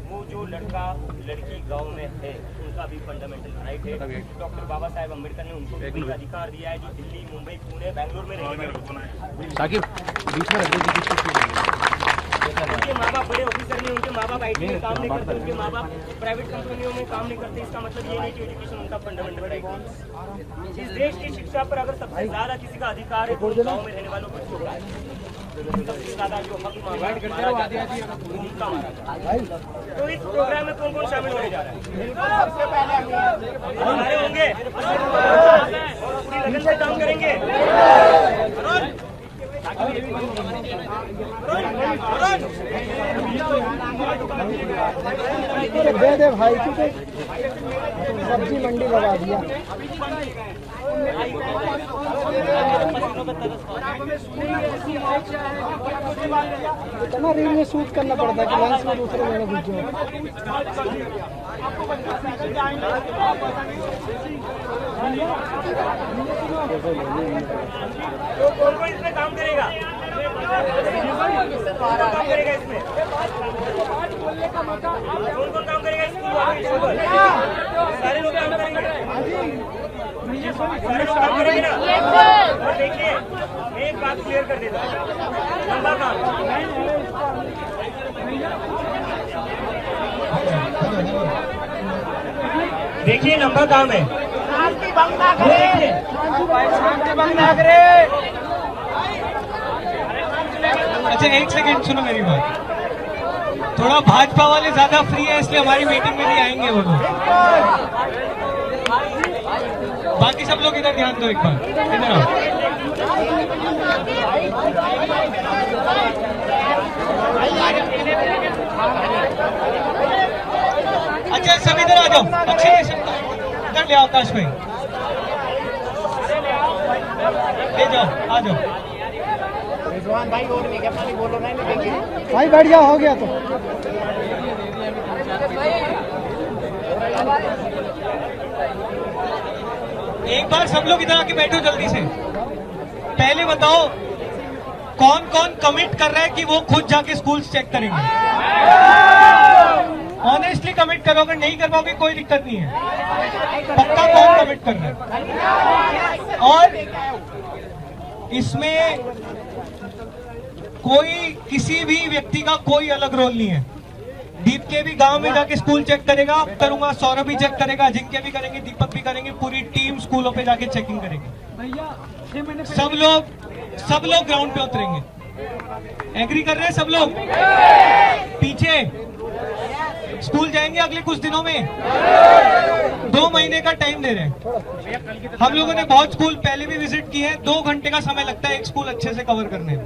वो जो लड़का लड़की गांव में है उनका भी फंडामेंटल राइट है। डॉक्टर बाबा साहेब अम्बेडकर ने उनको भी अधिकार दिया है, जो दिल्ली, मुंबई, पुणे, बैंगलोर में रहने उनके माँ बाप बड़े ऑफिसर नहीं, उनके माँ बाप IT में काम नहीं करते, उनके माँ बाप प्राइवेट कंपनियों में काम नहीं करते। इसका मतलब ये नहीं कि एजुकेशन उनका फंडामेंटल राइट है। इस देश की शिक्षा पर अगर सबसे ज्यादा किसी का अधिकार है तो गाँव में रहने वालों को होता है। सबसे ज्यादा जो हक मारा जाता है उनका मारा जाता है। तो इस प्रोग्राम में कौन कौन शामिल होने जा रहा है? सबसे पहले हमारे होंगे और पूरी लगन से काम करेंगे। दे दे भाई, सब्जी मंडी लगा दिया। इतना रील में शूट करना पड़ता है कि लेंस में दूसरे जगह घुस जाओ। तो कौन इसमें काम करेगा? काम करेगा इसमें? कौन काम करेगा स्कूल? सारे लोग काम करेंगे, सारे लोग काम करेंगे ना। और देखिए, एक बात क्लियर कर देता हूँ, लंबा काम। देखिए लंबा काम है। शांति भंग ना करे। अच्छा एक सेकंड सुनो मेरी बात। थोड़ा भाजपा वाले ज्यादा फ्री है इसलिए हमारी मीटिंग में नहीं आएंगे वो लोग। बाकी सब लोग इधर ध्यान दो, एक बार इधर आओ। अच्छा सब इधर आ जाओ, अच्छे इधर ले आओ आकाश भाई, ले जाओ, आ जाओ। रिजवान भाई और नहीं क्या पानी बोलो नहीं देंगे भाई, बैठ गया, हो गया तो। एक बार सब लोग इधर आके बैठो जल्दी से। पहले बताओ कौन कौन कमिट कर रहा है कि वो खुद जाके स्कूल चेक करेंगे? ऑनेस्टली कमिट करो, अगर नहीं कर पाओगे कोई दिक्कत नहीं है। पक्का कौन कमिट कर रहा है? और इसमें कोई किसी भी व्यक्ति का कोई अलग रोल नहीं है। दीप के भी गांव में जाके स्कूल चेक करेगा, करूंगा, सौरभ भी चेक करेगा, अजिंक्य भी करेंगे, दीपक भी करेंगे, पूरी टीम स्कूलों पे जाके चेकिंग करेगी। सब लोग ग्राउंड पे उतरेंगे। एग्री कर रहे हैं सब लोग? पीछे स्कूल जाएंगे अगले कुछ दिनों में, 2 महीने का टाइम दे रहे हैं। हम लोगों ने बहुत स्कूल पहले भी विजिट किए हैं। 2 घंटे का समय लगता है एक स्कूल अच्छे से कवर करने में,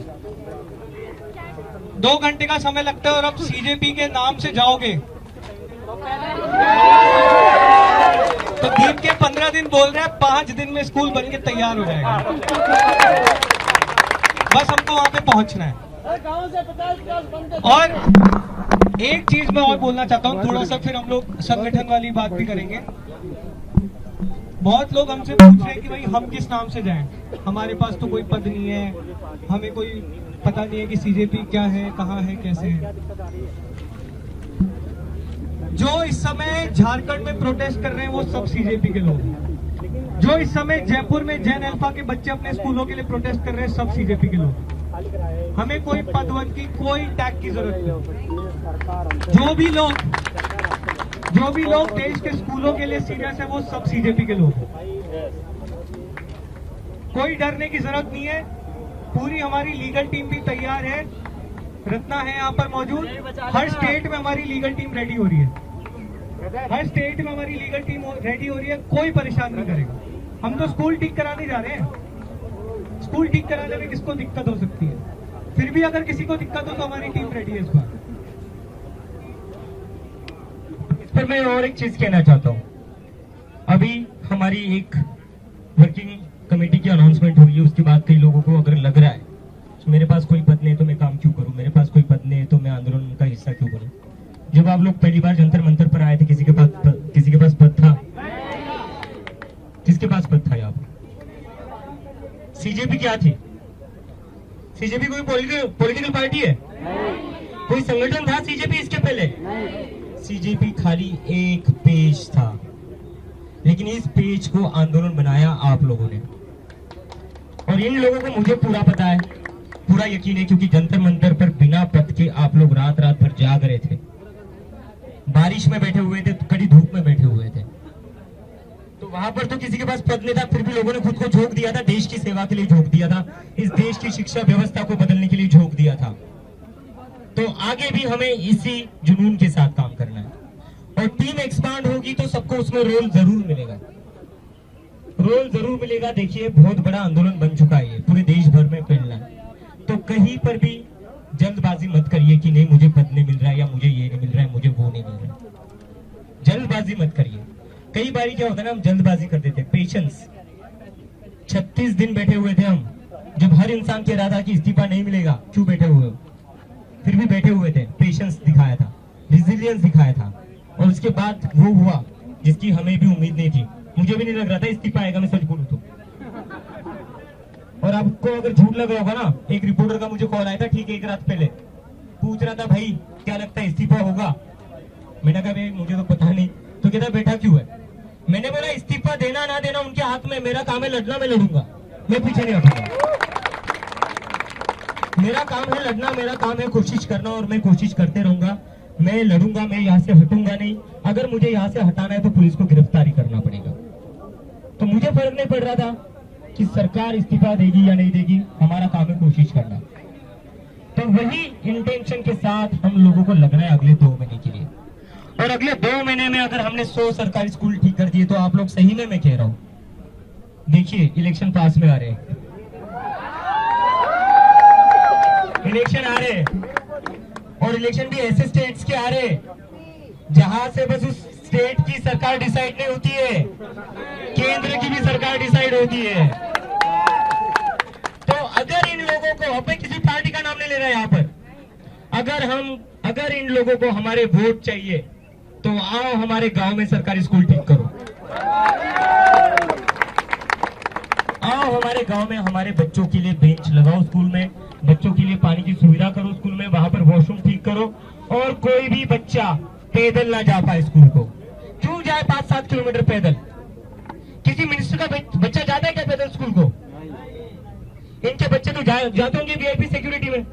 2 घंटे का समय लगता है। और अब सीजेपी के नाम से जाओगे तो दीप के 15 दिन बोल रहे हैं, 5 दिन में स्कूल बन के तैयार हो जाएगा। बस हमको वहां पे पहुंचना है। और एक चीज मैं और बोलना चाहता हूँ, थोड़ा सा फिर हम लोग संगठन वाली बात भी करेंगे। बहुत लोग हमसे पूछ रहे हैं कि भाई हम किस नाम से जाएं, हमारे पास तो कोई पद नहीं है, हमें कोई पता नहीं है कि सीजेपी क्या है, कहाँ है, कैसे है। जो इस समय झारखंड में प्रोटेस्ट कर रहे हैं वो सब सीजेपी के लोग हैं। जो इस समय जयपुर में जैन अल्फा के बच्चे अपने स्कूलों के लिए प्रोटेस्ट कर रहे हैं, सब सीजेपी के लोग। हमें कोई पद वद की, कोई टैग की जरूरत नहीं। जो भी लोग देश के स्कूलों के लिए सीरियस है वो सब सीजेपी के लोग हैं। कोई डरने की जरूरत नहीं है। पूरी हमारी लीगल टीम भी तैयार है, रत्ना है यहाँ पर मौजूद। हर स्टेट में हमारी लीगल टीम रेडी हो रही है, हर स्टेट में हमारी लीगल टीम रेडी हो रही है। कोई परेशान नहीं करेगा। हम तो स्कूल ठीक कराने जा रहे हैं। स्कूल ठीक कराने में किसको दिक्कत हो सकती है? फिर भी अगर किसी को दिक्कत हो तो हमारी टीम रेडी है इस बार। इस पर मैं और एक चीज कहना चाहता हूँ। अभी हमारी एक वर्किंग कमेटी की अनाउंसमेंट हुई है, उसके बाद कई लोगों को अगर लग रहा है मेरे पास कोई पद नहीं तो मैं काम क्यों करूं, मेरे पास कोई पद नहीं है तो मैं आंदोलन का हिस्सा क्यों बनूं। जब आप लोग पहली बार जंतर मंतर पर आए थे किसी के पास पद था? किसके पास पद था यहाँ पर? सीजेपी क्या थी? सीजेपी कोई पॉलिटिकल पार्टी है? कोई संगठन था सीजेपी इसके पहले? सीजेपी खाली एक पेज था, लेकिन इस पेज को आंदोलन बनाया आप लोगों ने। और इन लोगों को मुझे पूरा पता है, पूरा यकीन है, क्योंकि जंतर मंतर पर बिना पद के आप लोग रात रात भर जाग रहे थे, बारिश में बैठे हुए थे, कड़ी धूप में बैठे हुए थे। तो वहां पर तो किसी के पास पद नहीं था, फिर भी लोगों ने खुद को झोंक दिया था, देश की सेवा के लिए झोंक दिया था, इस देश की शिक्षा व्यवस्था को बदलने के लिए झोंक दिया था। तो आगे भी हमें इसी जुनून के साथ काम करना है। और टीम एक्सपांड होगी तो सबको उसमें रोल जरूर मिलेगा, रोल जरूर मिलेगा। देखिए बहुत बड़ा आंदोलन बन चुका है, पूरे देश भर में फैलना है। तो कहीं पर भी जल्दबाजी मत करिए कि नहीं मुझे पद नहीं मिल रहा है, या मुझे ये नहीं मिल रहा है, मुझे वो नहीं मिल रहा है। जल्दबाजी मत करिए। कई बार क्या होता है ना, हम जल्दबाजी कर देते। पेशेंस। 36 दिन बैठे हुए थे हम, जब हर इंसान कह रहा था कि इस्तीफा नहीं मिलेगा, क्यों बैठे हुए हो, फिर भी बैठे हुए थे। पेशेंस दिखाया था, रिजिलियंस दिखाया था, और उसके बाद वो हुआ जिसकी हमें भी उम्मीद नहीं थी। मुझे भी नहीं लग रहा था इस्तीफा आएगा, मैं सच बोलूं तो। और आपको अगर झूठ लग रहा होगा ना, एक रिपोर्टर का मुझे कॉल आया था ठीक है एक रात पहले, पूछ रहा था भाई क्या लगता है इस्तीफा होगा। मैंने कहा भाई मुझे तो पता नहीं। तो कहता बैठा क्यों है? मैंने बोला इस्तीफा देना ना देना उनके हाथ में, मेरा काम है लड़ना, मैं लड़ूंगा, मैं पीछे नहीं हटूंगा। मेरा काम है लड़ना, मेरा काम है कोशिश करना, और मैं कोशिश करते रहूंगा, मैं लड़ूंगा, मैं यहाँ से हटूंगा नहीं। अगर मुझे यहाँ से हटाना है तो पुलिस को गिरफ्तारी करना पड़ेगा। तो मुझे फर्क नहीं पड़ रहा था कि सरकार इस्तीफा देगी या नहीं देगी, हमारा काम है कोशिश करना। तो वही इंटेंशन के साथ हम लोगों को लग रहा है अगले 2 महीने के लिए। और अगले 2 महीने में अगर हमने 100 सरकारी स्कूल ठीक कर दिए तो आप लोग सही में मैं कह रहा हूं, देखिए इलेक्शन पास में आ रहे हैं, इलेक्शन आ रहे हैं, और इलेक्शन भी ऐसे स्टेट्स के आ रहे हैं जहां से बस उस स्टेट की सरकार डिसाइड नहीं होती है, केंद्र की भी सरकार डिसाइड होती है। तो अगर इन लोगों को, हमें किसी पार्टी का नाम नहीं ले रहा है यहाँ पर, अगर इन लोगों को हमारे वोट चाहिए तो आओ हमारे गांव में सरकारी स्कूल ठीक करो, आओ हमारे गांव में हमारे बच्चों के लिए बेंच लगाओ, स्कूल में बच्चों के लिए पानी की सुविधा करो, स्कूल में वहां पर वॉशरूम ठीक करो, और कोई भी बच्चा पैदल ना जा पाए स्कूल को। क्यों जाए 5-7 किलोमीटर पैदल? किसी मिनिस्टर का बच्चा जाता है क्या पैदल स्कूल को? इनके बच्चे तो जाते होंगे वीआईपी सिक्योरिटी में,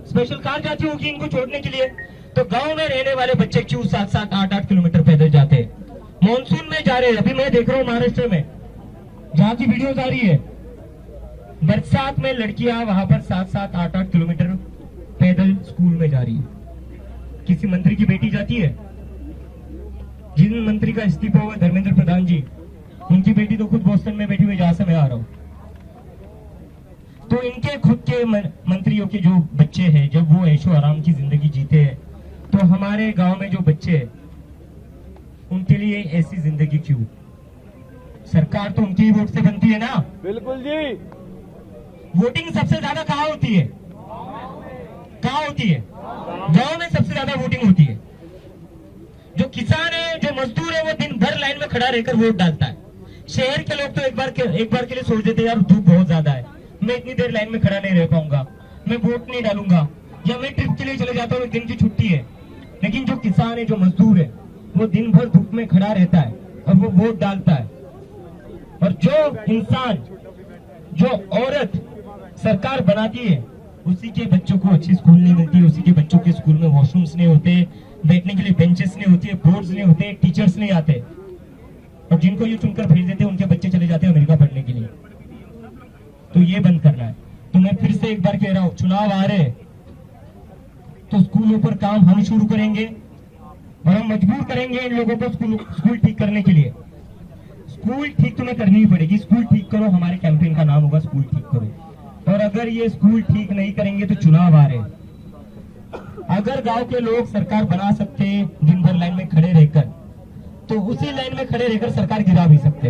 स्पेशल कार जाती होगी इनको छोड़ने के लिए। तो गांव में रहने वाले बच्चे क्यों 7-7, 8-8 किलोमीटर पैदल जाते हैं? मानसून में जा रहे हैं, अभी मैं देख रहा हूँ महाराष्ट्र में जहां की वीडियोस आ रही है, बरसात में लड़कियां वहां पर 7-7, 8-8 किलोमीटर पैदल स्कूल में जा रही है। किसी मंत्री की बेटी जाती है? जिन मंत्री का इस्तीफा हुआ धर्मेंद्र प्रधान जी, उनकी बेटी तो खुद बोस्टन में बैठी हुई जहां से मैं आ रहा हूं। तो इनके खुद के मंत्रियों के जो बच्चे हैं, जब वो ऐशो आराम की जिंदगी जीते हैं, तो हमारे गांव में जो बच्चे हैं उनके लिए ऐसी जिंदगी क्यों? सरकार तो उनकी ही वोट से बनती है ना। बिल्कुल जी। वोटिंग सबसे ज्यादा कहाँ होती है? कहाँ होती है? गांव में सबसे ज्यादा वोटिंग होती है। जो किसान है, जो मजदूर है, वो दिन भर लाइन में खड़ा रहकर वोट डालता है। शहर के लोग तो एक बार के लिए सोच देते हैं यार धूप बहुत ज्यादा है, मैं इतनी देर लाइन में खड़ा नहीं रह पाऊंगा, मैं वोट नहीं डालूंगा, या मैं ट्रिप के लिए चले जाता हूँ, एक दिन की छुट्टी है। लेकिन जो किसान है, जो मजदूर है, वो दिन भर धूप में खड़ा रहता है और वो वोट डालता है। और जो इंसान, जो औरत सरकार बनाती है, उसी के बच्चों को अच्छी स्कूल नहीं मिलती, उसी के बच्चों के स्कूल में वॉशरूम्स नहीं होते, बैठने के लिए बेंचेस नहीं होती है, बोर्ड्स नहीं होते, टीचर्स नहीं आते, और जिनको ये चुनकर भेज देते हैं उनके बच्चे चले जाते हैं अमेरिका पढ़ने के लिए। तो ये बंद करना है। तो मैं फिर से एक बार कह रहा हूँ, चुनाव आ रहे हैं तो स्कूलों पर काम हम शुरू करेंगे, और हम मजबूर करेंगे इन लोगों को स्कूल ठीक करने के लिए। स्कूल ठीक तुम्हें करनी ही पड़ेगी, स्कूल ठीक करो, हमारे कैंपेन का नाम होगा स्कूल ठीक करो। और अगर ये स्कूल ठीक नहीं करेंगे तो चुनाव आ रहे। अगर गांव के लोग सरकार बना सकते दिन भर लाइन में खड़े रहकर, तो उसी लाइन में खड़े रहकर सरकार गिरा भी सकते।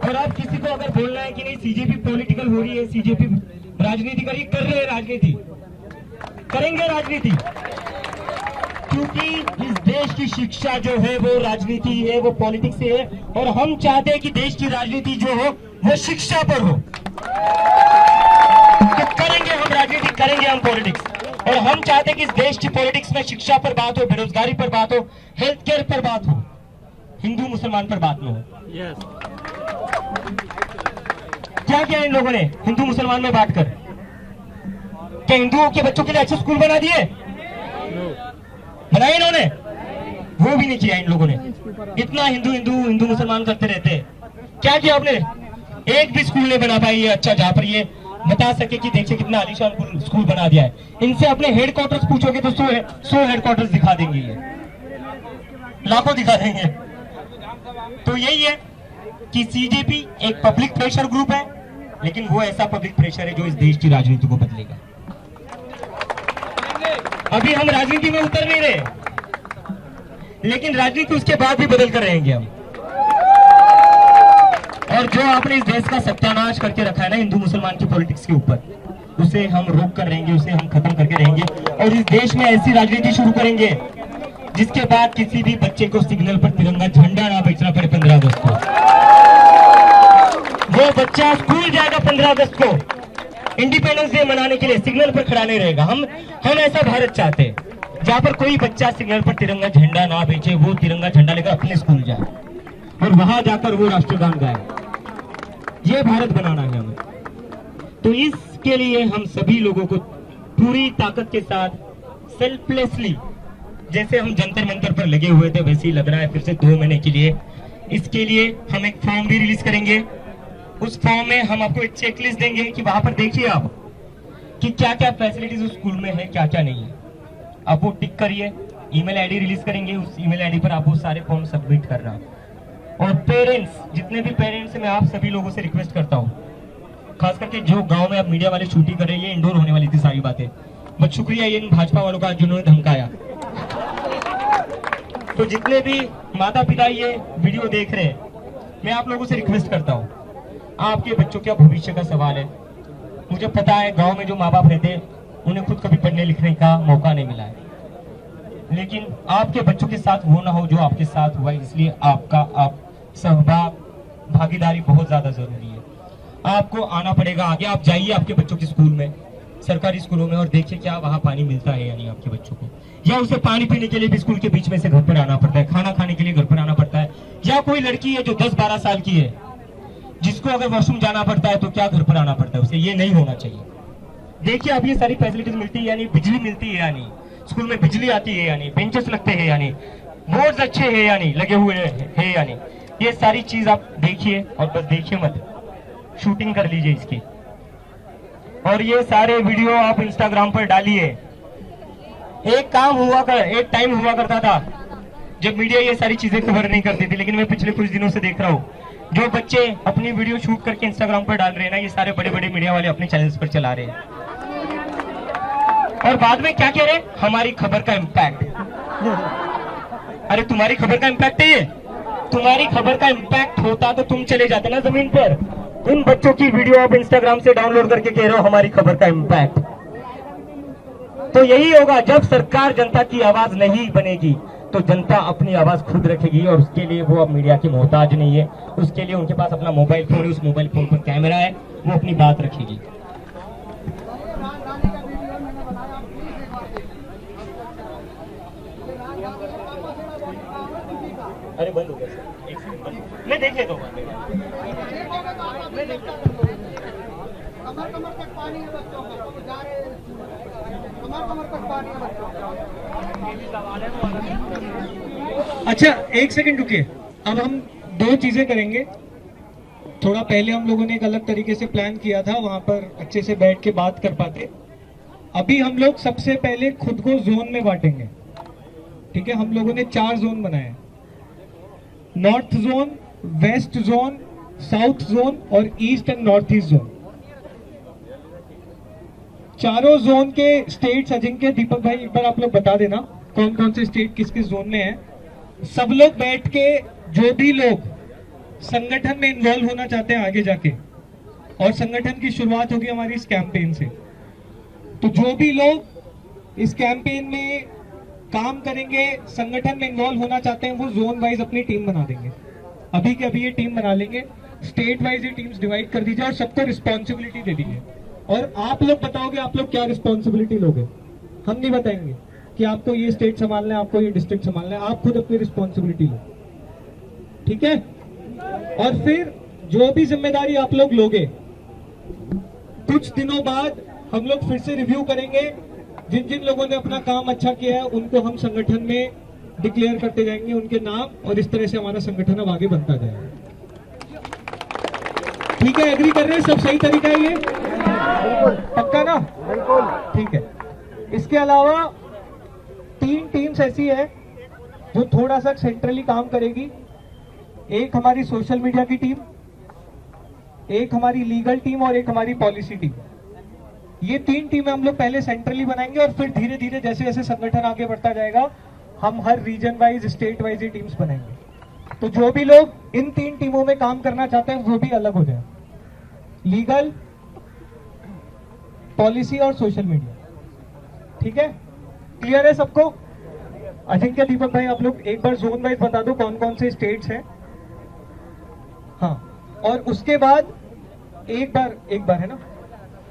और आप किसी को अगर बोलना है कि नहीं सीजेपी पॉलिटिकल हो रही है, सीजेपी राजनीति कर रहे हैं, राजनीति करेंगे, राजनीति, क्योंकि इस देश की शिक्षा जो है वो राजनीति है, वो पॉलिटिक्स से है। और हम चाहते हैं कि देश की राजनीति जो हो वो शिक्षा पर हो। तो करेंगे हम राजनीति, करेंगे हम पॉलिटिक्स। और हम चाहते हैं कि इस देश की पॉलिटिक्स में शिक्षा पर बात हो, बेरोजगारी पर बात हो, हेल्थ केयर पर बात हो, हिंदू मुसलमान पर बात न हो। क्या किया इन लोगों ने हिंदू मुसलमान में बांटकर? क्या हिंदुओं के बच्चों के लिए अच्छे स्कूल बना दिए? बनाए इन्होंने? वो भी नहीं किया इन लोगों ने। इतना हिंदू मुसलमान करते रहते हैं। क्या किया आपने? एक भी स्कूल नहीं बना पाई है अच्छा, जहां पर ये बता सके कि देखिए कितना आलीशान स्कूल बना दिया है। इनसे अपने हेडक्वार्टर्स पूछोगे तो 100 हेडक्वार्टर्स दिखा देंगे, ये लाखों दिखा देंगे। तो यही है कि सीजेपी एक पब्लिक प्रेशर ग्रुप है, लेकिन वो ऐसा पब्लिक प्रेशर है जो इस देश की राजनीति को बदलेगा। अभी हम राजनीति में उतर नहीं रहे, लेकिन राजनीति उसके बाद भी बदल कर रहेंगे हम। और जो आपने इस देश का सत्यानाश करके रखा है ना हिंदू मुसलमान की पॉलिटिक्स के ऊपर, उसे हम रोक कर रहेंगे, उसे हम खत्म करके रहेंगे। और इस देश में ऐसी राजनीति शुरू करेंगे जिसके बाद किसी भी बच्चे को सिग्नल पर तिरंगा झंडा ना बेचना पड़े 15 अगस्त को। वो बच्चा स्कूल जाएगा 15 अगस्त को, इंडिपेंडेंस डे मनाने के लिए सिग्नल पर खड़ा नहीं रहेगा। हम ऐसा भारत चाहते हैं जहाँ पर कोई बच्चा सिग्नल पर तिरंगा झंडा ना बेचे, वो तिरंगा झंडा लेकर अपने स्कूल जाए और वहां जाकर वो राष्ट्रगान गाए। ये भारत बनाना है हमें। तो इसके लिए हम सभी लोगों को पूरी ताकत के साथ सेल्फलेसली, जैसे हम जंतर मंतर पर लगे हुए थे वैसे ही लग रहा है फिर से 2 महीने के लिए। इसके लिए हम एक फॉर्म भी रिलीज करेंगे। उस फॉर्म में हम आपको एक चेकलिस्ट देंगे कि वहां पर देखिए आप कि क्या क्या फैसिलिटीज उस स्कूल में है, क्या क्या नहीं है। आप वो टिक करिए। ईमेल आईडी रिलीज करेंगे, उस ईमेल आईडी पर आप वो सारे फॉर्म सबमिट करना। और पेरेंट्स, जितने भी पेरेंट्स हैं, मैं आप सभी लोगों से रिक्वेस्ट करता हूँ, खास करके जो गांव में अब मीडिया वाले शूटिंग कर रहे हैं, ये इंडोर होने वाली थी सारी बातें, बट शुक्रिया इन भाजपा वालों का जिन्होंने धमकाया। तो जितने भी माता पिता ये वीडियो देख रहे हैं, मैं आप लोगों से रिक्वेस्ट करता हूँ, आपके बच्चों का भविष्य का सवाल है। मुझे पता है गांव में जो माँ बाप रहते हैं उन्हें खुद कभी पढ़ने लिखने का मौका नहीं मिला है, लेकिन आपके बच्चों के साथ वो ना हो जो आपके साथ हुआ, इसलिए आप सहभाग, भागीदारी बहुत ज्यादा जरूरी है। आपको आना पड़ेगा आगे। आप जाइए आपके बच्चों के स्कूल में, सरकारी स्कूलों में, और देखिए क्या वहाँ पानी मिलता है या नहीं आपके बच्चों को, या उसे पानी पीने के लिए भी स्कूल के बीच में से घर पर आना पड़ता है, खाना खाने के लिए घर पर आना पड़ता है। या कोई लड़की है जो 10-12 साल की है, जिसको अगर वॉशरूम जाना पड़ता है तो क्या घर पर आना पड़ता है उसे? ये नहीं होना चाहिए। देखिए अब ये सारी फैसिलिटीज मिलती है या नहीं, बिजली मिलती है या नहीं, स्कूल में बिजली आती है या नहीं, बेंचेस लगते हैं या नहीं, बोर्ड्स अच्छे हैं या नहीं, लगे हुए हैं या नहीं, ये सारी चीज आप देखिए और बस देखिए मत, शूटिंग कर लीजिए इसकी। और ये सारे वीडियो आप इंस्टाग्राम पर डालिए। एक टाइम हुआ करता था जब मीडिया ये सारी चीजें कवर नहीं करती थी, लेकिन मैं पिछले कुछ दिनों से देख रहा हूँ जो बच्चे अपनी वीडियो शूट करके इंस्टाग्राम पर डाल रहे हैं ना, ये सारे बड़े बड़े मीडिया वाले अपने चैनल्स पर चला रहे हैं। और बाद में क्या कह रहे हैं? हमारी खबर का इम्पैक्ट। अरे तुम्हारी खबर का इम्पैक्ट है ये? तुम्हारी खबर का इम्पैक्ट होता तो तुम चले जाते ना जमीन पर। उन बच्चों की वीडियो आप इंस्टाग्राम से डाउनलोड करके कह रहे हो हमारी खबर का इम्पैक्ट। तो यही होगा, जब सरकार जनता की आवाज नहीं बनेगी तो जनता अपनी आवाज खुद रखेगी, और उसके लिए वो अब मीडिया की मोहताज नहीं है। उसके लिए उनके पास अपना मोबाइल फोन है, उस मोबाइल फोन पर कैमरा है, वो अपनी बात रखेगी। अरे बंद हो गया सर, एक सेकंड बंद, मैं देख लेता हूँ। कमर तक पानी है बच्चों का, तो जा रहे कमर तक पानी है बच्चों का। अच्छा एक सेकंड रुकिए, अब हम 2 चीजें करेंगे। थोड़ा पहले हम लोगों ने एक अलग तरीके से प्लान किया था, वहां पर अच्छे से बैठ के बात कर पाते। अभी हम लोग सबसे पहले खुद को जोन में बांटेंगे, ठीक है? हम लोगों ने 4 जोन बनाए, north zone, west zone, south zone और east and north east zone. चारों जोन के स्टेट्स अजिंक्य, दीपक भाई एक बार आप लोग बता देना कौन कौन से स्टेट किस किस जोन में है। सब लोग बैठ के, जो भी लोग संगठन में इन्वॉल्व होना चाहते हैं आगे जाके, और संगठन की शुरुआत होगी हमारी इस कैंपेन से, तो जो भी लोग इस कैंपेन में काम करेंगे, संगठन में इन्वॉल्व होना चाहते हैं, वो जोन वाइज अपनी टीम बना देंगे। अभी के अभी ये टीम बना लेंगे, स्टेट वाइज ये टीम्स डिवाइड कर दीजिए और सबको रिस्पॉन्सिबिलिटी दे दीजिए। और आप लोग बताओगे आप लोग क्या रिस्पॉन्सिबिलिटी लोगे, हम नहीं बताएंगे कि आपको ये स्टेट संभालना है, आपको ये डिस्ट्रिक्ट संभालना है, आप खुद अपनी रिस्पॉन्सिबिलिटी लो, ठीक है। और फिर जो भी जिम्मेदारी आप लोग लोगे, कुछ दिनों बाद हम लोग फिर से रिव्यू करेंगे। जिन जिन लोगों ने अपना काम अच्छा किया है उनको हम संगठन में डिक्लेयर करते जाएंगे उनके नाम, और इस तरह से हमारा संगठन अब आगे बनता जाएगा। ठीक है, एग्री कर रहे हैं सब? सही तरीका है ये? पक्का ना? बिल्कुल ठीक है। इसके अलावा 3 टीम्स ऐसी है जो थोड़ा सा सेंट्रली काम करेगी। एक हमारी सोशल मीडिया की टीम, एक हमारी लीगल टीम और एक हमारी पॉलिसी टीम। ये 3 टीमें हम लोग पहले सेंट्रली बनाएंगे और फिर धीरे धीरे जैसे जैसे संगठन आगे बढ़ता जाएगा हम हर रीजन वाइज, स्टेट वाइज ये टीम्स बनाएंगे। तो जो भी लोग इन 3 टीमों में काम करना चाहते हैं वो भी अलग हो जाए, लीगल, पॉलिसी और सोशल मीडिया। ठीक है, क्लियर है सबको? अजिंक्य, दीपक भाई आप लोग एक बार जोन वाइज बता दो कौन कौन से स्टेट्स हैं। हाँ, और उसके बाद एक बार है ना,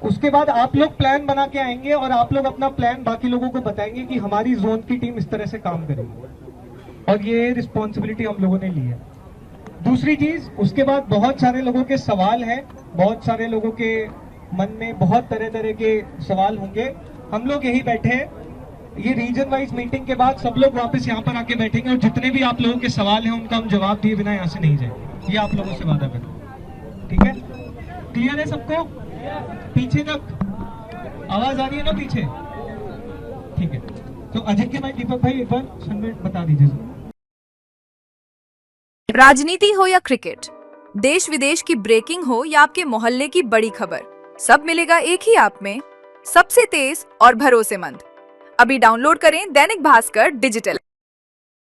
उसके बाद आप लोग प्लान बना के आएंगे और आप लोग अपना प्लान बाकी लोगों को बताएंगे कि हमारी जोन की टीम इस तरह से काम करेगी, और ये रिस्पॉन्सिबिलिटी हम लोगों ने ली है। दूसरी चीज, उसके बाद बहुत सारे लोगों के सवाल हैं, बहुत सारे लोगों के मन में बहुत तरह तरह के सवाल होंगे। हम लोग यही बैठे हैं, ये रीजन वाइज मीटिंग के बाद सब लोग वापस यहाँ पर आके बैठेंगे और जितने भी आप लोगों के सवाल हैं उनका हम जवाब दिए बिना यहाँ से नहीं जाएंगे, ये आप लोगों से वादा करें। ठीक है, क्लियर है सबको? पीछे तक आवाज आ रही है ना पीछे? ठीक है, तो अजिंक्य भाई, दीपक भाई एक बार सन्मिट बता दीजिए। राजनीति हो या क्रिकेट, देश विदेश की ब्रेकिंग हो या आपके मोहल्ले की बड़ी खबर, सब मिलेगा एक ही ऐप में, सबसे तेज और भरोसेमंद। अभी डाउनलोड करें दैनिक भास्कर डिजिटल।